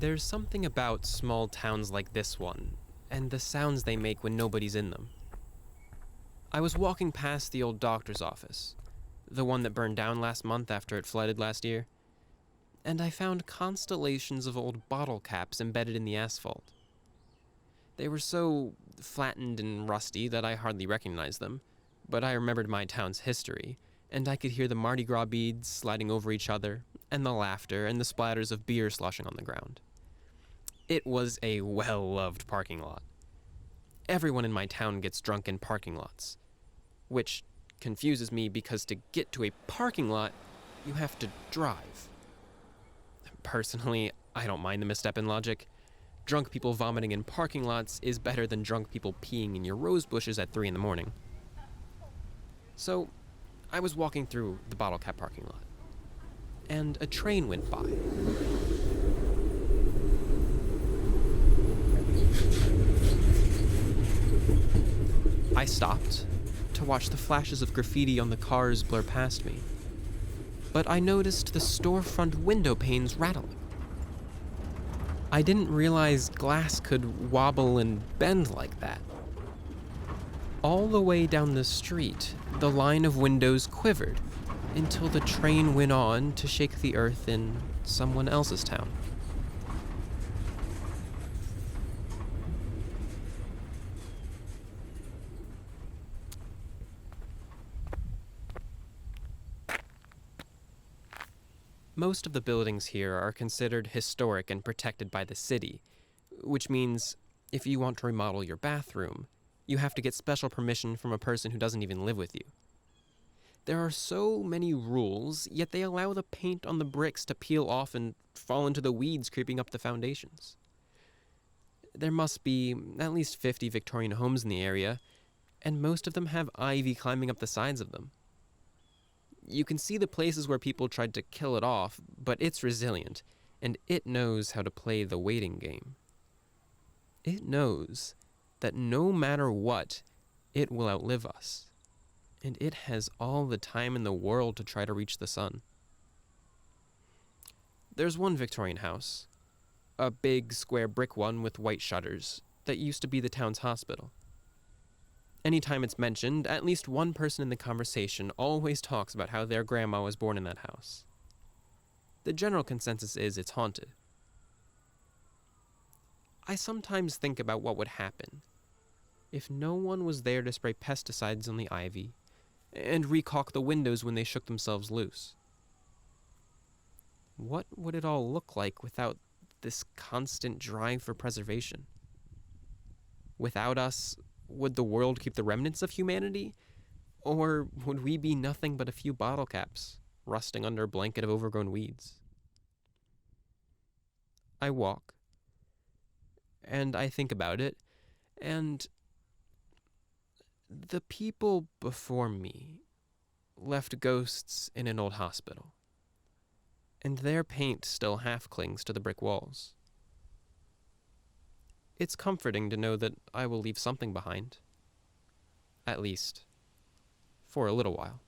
There's something about small towns like this one, and the sounds they make when nobody's in them. I was walking past the old doctor's office, the one that burned down last month after it flooded last year, and I found constellations of old bottle caps embedded in the asphalt. They were so flattened and rusty that I hardly recognized them, but I remembered my town's history, and I could hear the Mardi Gras beads sliding over each other, and the laughter and the splatters of beer sloshing on the ground. It was a well-loved parking lot. Everyone in my town gets drunk in parking lots, which confuses me because to get to a parking lot, you have to drive. Personally, I don't mind the misstep in logic. Drunk people vomiting in parking lots is better than drunk people peeing in your rose bushes at 3 a.m. So, I was walking through the bottle cap parking lot, and a train went by. I stopped to watch the flashes of graffiti on the cars blur past me, but I noticed the storefront window panes rattling. I didn't realize glass could wobble and bend like that. All the way down the street, the line of windows quivered until the train went on to shake the earth in someone else's town. Most of the buildings here are considered historic and protected by the city, which means if you want to remodel your bathroom, you have to get special permission from a person who doesn't even live with you. There are so many rules, yet they allow the paint on the bricks to peel off and fall into the weeds creeping up the foundations. There must be at least 50 Victorian homes in the area, and most of them have ivy climbing up the sides of them. You can see the places where people tried to kill it off, but it's resilient, and it knows how to play the waiting game. It knows that no matter what, it will outlive us, and it has all the time in the world to try to reach the sun. There's one Victorian house, a big square brick one with white shutters, that used to be the town's hospital. Anytime it's mentioned, at least one person in the conversation always talks about how their grandma was born in that house. The general consensus is it's haunted. I sometimes think about what would happen if no one was there to spray pesticides on the ivy and recaulk the windows when they shook themselves loose. What would it all look like without this constant drive for preservation? Without us, would the world keep the remnants of humanity? Or would we be nothing but a few bottle caps, rusting under a blanket of overgrown weeds? I walk, and I think about it, and the people before me left ghosts in an old hospital, and their paint still half clings to the brick walls. It's comforting to know that I will leave something behind. At least, for a little while.